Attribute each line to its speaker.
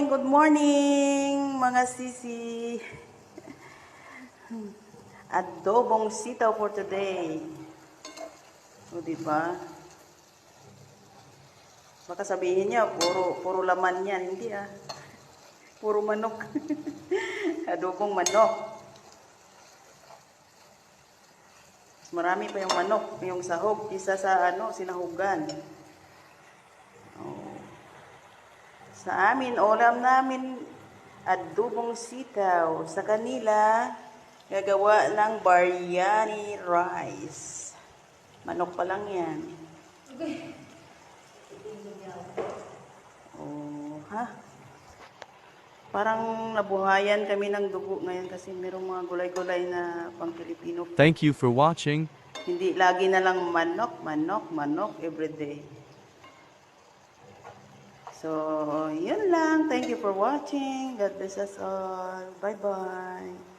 Speaker 1: good morning mga sisi. Adobong sitaw for today. O diba? Baka sabihin niya, puro laman yan. Hindi ah. Puro manok. Adobong manok. Marami pa yung manok, yung sahog, isa sa sinahugan. Oh. Sa amin, ulam namin, adobong sitaw. Sa kanila, gagawa ng biryani rice. Manok pa lang yan. Oh, ha? Parang nabuhayan kami ng dugo ngayon kasi mayroong mga gulay-gulay na pang Pilipino.
Speaker 2: Thank you for watching.
Speaker 1: Hindi lagi na lang manok everyday. So, yun lang. Thank you for watching. God bless us all. Bye-bye.